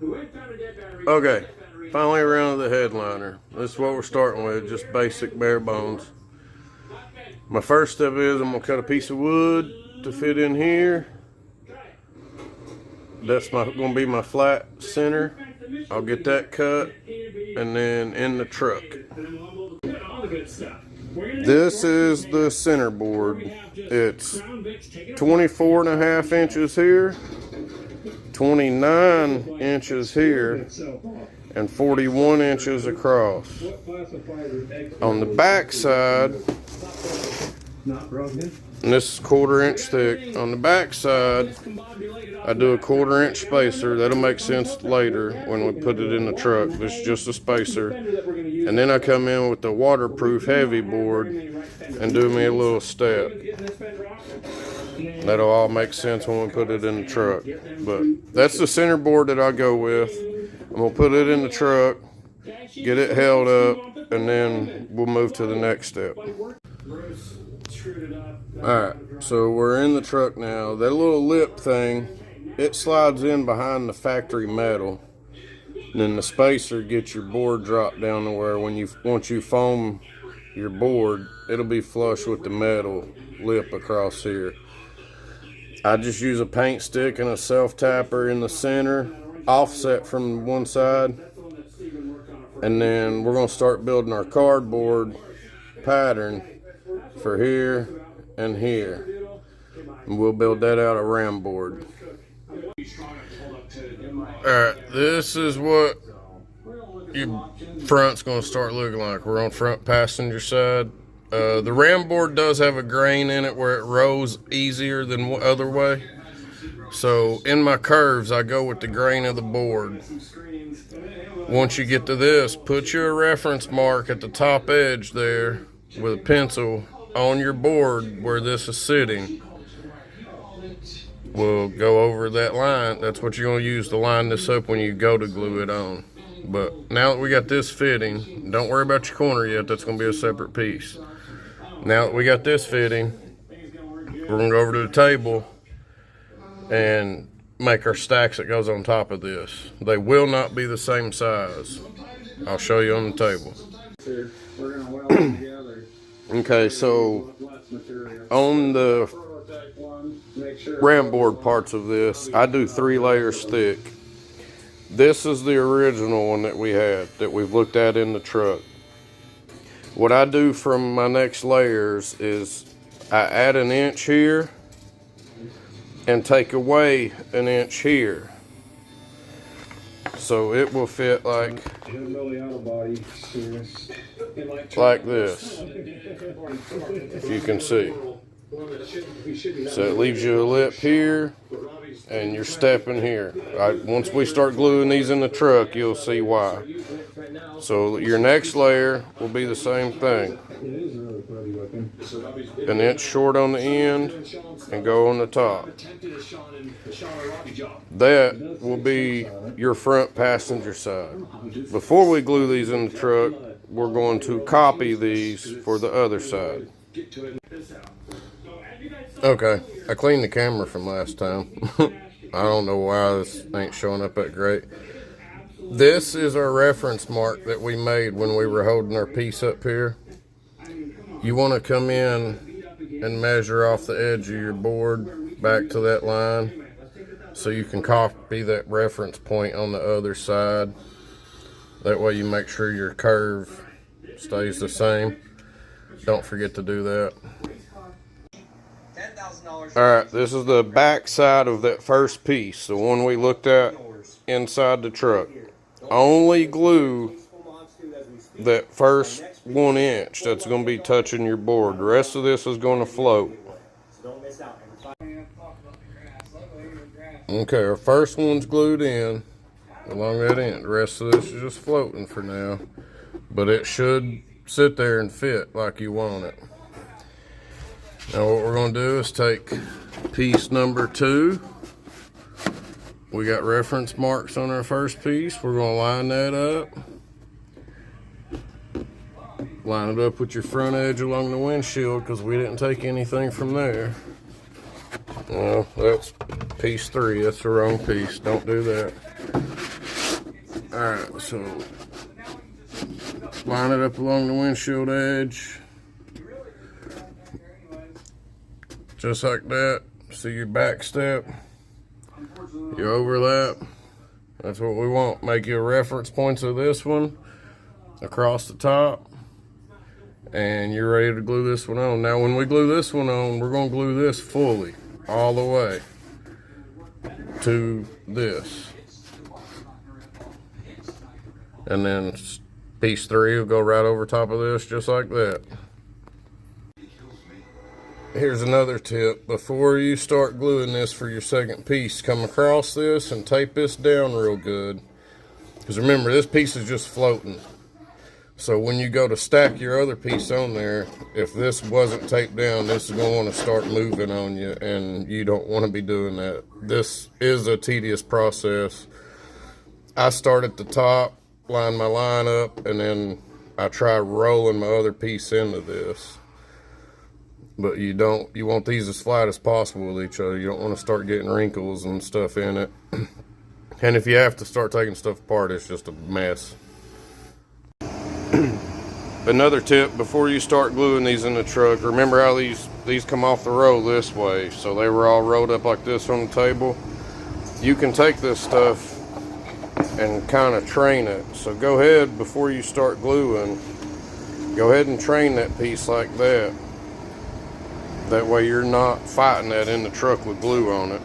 Okay, finally around to the headliner. This is what we're starting with, just basic bare bones. My first step is I'm gonna cut a piece of wood to fit in here. That's gonna be my flat center. I'll get that cut, and then in the truck. This is the center board. It's 24.5 inches here, 29 inches here, and 41 inches across. On the back side, and this is 1/4 inch thick. On the back side, I do a 1/4 inch spacer. That'll make sense later when we put it in the truck. This is just a spacer. And then I come in with the waterproof heavy board and do me a little step. That'll all make sense when we put it in the truck. But that's the center board that I go with. I'm gonna put it in the truck, get it held up, and then we'll move to the next step. Alright, so we're in the truck now. That little lip thing, it slides in behind the factory metal. And then the spacer gets your board dropped down to where once you foam your board, it'll be flush with the metal lip across here. I just use a paint stick and a self-tapper in the center, offset from one side. And then we're going to start building our cardboard pattern for here and here. And we'll build that out of ram board. Alright, this is what your front's going to start looking like. We're on front passenger side. The ram board does have a grain in it where it rolls easier than other way. So in my curves, I go with the grain of the board. Once you get to this, put your reference mark at the top edge there with a pencil on your board where this is sitting. We'll go over that line. That's what you're going to use to line this up when you go to glue it on. But now that we got this fitting, don't worry about your corner yet. That's going to be a separate piece. Now that we got this fitting, we're going to go over to the table and make our stacks that goes on top of this. They will not be the same size. I'll show you on the table. Okay, so on the ram board parts of this, I do 3 layers thick. This is the original one that we had, that we've looked at in the truck. What I do from my next layers is I add 1 inch here and take away 1 inch here. So it will fit like this, if you can see. So it leaves you a lip here and you're stepping here. Once we start gluing these in the truck, you'll see why. So your next layer will be the same thing. 1 inch short on the end and go on the top. That will be your front passenger side. Before we glue these in the truck, we're going to copy these for the other side. Okay, I cleaned the camera from last time. I don't know why this ain't showing up that great. This is our reference mark that we made when we were holding our piece up here. You want to come in and measure off the edge of your board back to that line so you can copy that reference point on the other side. That way you make sure your curve stays the same. Don't forget to do that. Alright, this is the back side of that first piece, the one we looked at inside the truck. Only glue that first 1 inch that's going to be touching your board. The rest of this is going to float. Okay, our first one's glued in along that end. The rest of this is just floating for now, but it should sit there and fit like you want it. Now what we're going to do is take piece number 2. We got reference marks on our first piece. We're going to line that up. Line it up with your front edge along the windshield because we didn't take anything from there. Well, that's piece 3. That's the wrong piece. Don't do that. Alright, so line it up along the windshield edge. Just like that. See your back step, your overlap. That's what we want. Make your reference points of this one across the top. And you're ready to glue this one on. Now when we glue this one on, we're going to glue this fully, all the way to this. And then piece 3 will go right over top of this, just like that. Here's another tip. Before you start gluing this for your second piece, come across this and tape this down real good. Because remember, this piece is just floating. So when you go to stack your other piece on there, if this wasn't taped down, this is going to want to start moving on you, and you don't want to be doing that. This is a tedious process. I start at the top, line my line up, and then I try rolling my other piece into this. But you want these as flat as possible with each other. You don't want to start getting wrinkles and stuff in it. And if you have to start taking stuff apart, it's just a mess. Another tip, before you start gluing these in the truck, remember how these come off the roll this way. So they were all rolled up like this on the table. You can take this stuff and kind of train it. So go ahead, before you start gluing, go ahead and train that piece like that. That way you're not fighting that in the truck with glue on it.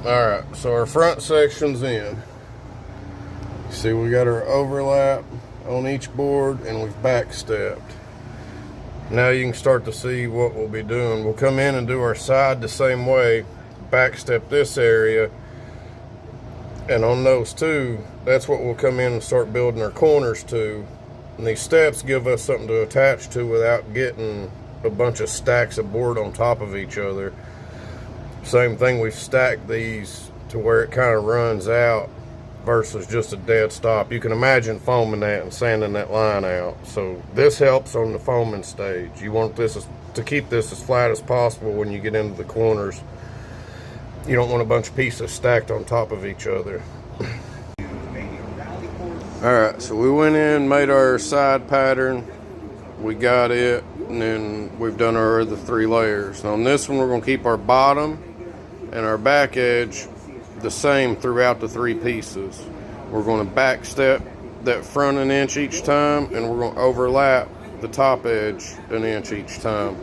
Alright, so our front section's in. See, we got our overlap on each board and we've backstepped. Now you can start to see what we'll be doing. We'll come in and do our side the same way, backstep this area, and on those two, that's what we'll come in and start building our corners to. And these steps give us something to attach to without getting a bunch of stacks of board on top of each other. Same thing, we've stacked these to where it kind of runs out versus just a dead stop. You can imagine foaming that and sanding that line out. So this helps on the foaming stage. You want this to keep this as flat as possible when you get into the corners. You don't want a bunch of pieces stacked on top of each other. Alright, so we went in, made our side pattern. We got it, and then we've done our other 3 layers. Now on this one, we're going to keep our bottom and our back edge the same throughout the 3 pieces. We're going to backstep that front an inch each time, and we're going to overlap the top edge an inch each time.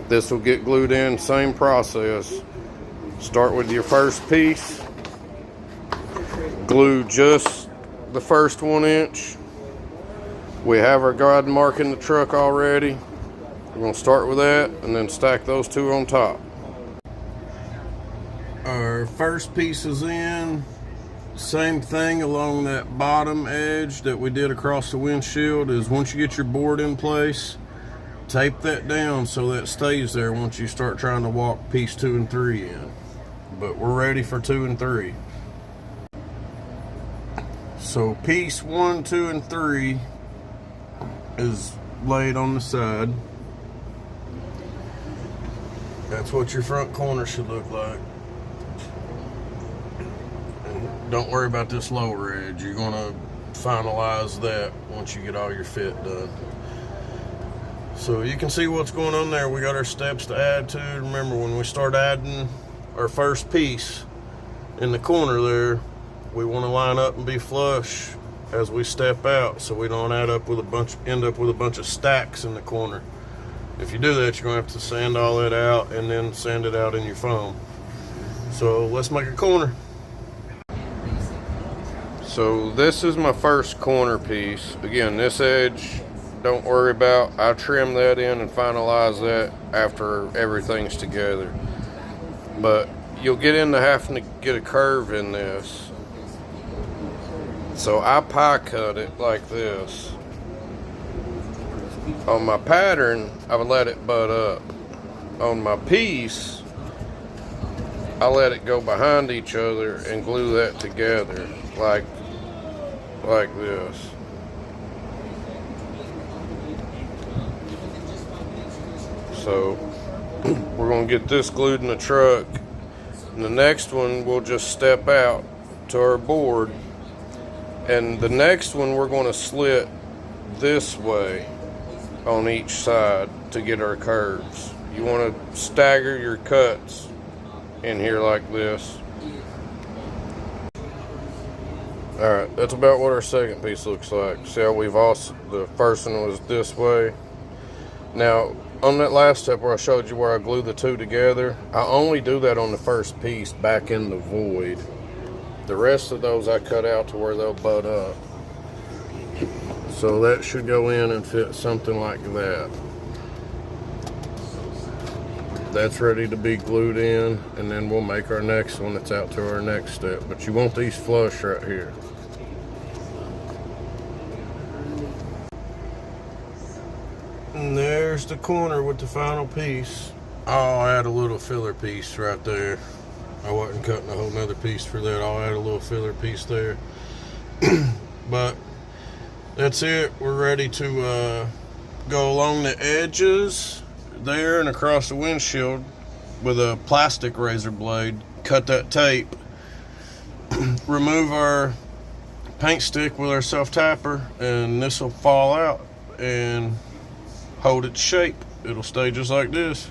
This will get glued in, same process. Start with your first piece, glue just the first 1 inch. We have our guide mark in the truck already. We're going to start with that and then stack those 2 on top. Our first piece is in. Same thing along that bottom edge that we did across the windshield. Is once you get your board in place, tape that down so that stays there once you start trying to walk piece 2 and 3 in. But we're ready for 2 and 3. So piece 1, 2, and 3 is laid on the side. That's what your front corner should look like. And don't worry about this lower edge. You're gonna finalize that once you get all your fit done. So you can see what's going on there. We got our steps to add to. Remember, when we start adding our first piece in the corner there, we want to line up and be flush as we step out, so we don't end up with a bunch of stacks in the corner. If you do that, you're going to have to sand all that out and then sand it out in your foam. So let's make a corner. So this is my first corner piece. Again, this edge, don't worry about. I trim that in and finalize that after everything's together. But you'll get into having to get a curve in this. So I pie cut it like this. On my pattern, I would let it butt up. On my piece, I let it go behind each other and glue that together like this. So we're gonna get this glued in the truck, and the next one we'll just step out to our board And the next one we're going to slit this way on each side to get our curves. You want to stagger your cuts in here like this. Alright, that's about what our second piece looks like. See how we've also, the first one was this way. Now, on that last step where I showed you where I glue the two together, I only do that on the first piece back in the void. The rest of those I cut out to where they'll butt up. So that should go in and fit something like that. That's ready to be glued in, and then we'll make our next one that's out to our next step. But you want these flush right here. And there's the corner with the final piece. I'll add a little filler piece right there. I wasn't cutting a whole nother piece for that. I'll add a little filler piece there. But that's it. We're ready to go along the edges there and across the windshield with a plastic razor blade. Cut that tape. Remove our paint stick with our self-tapper, and this will fall out and hold its shape. It'll stay just like this.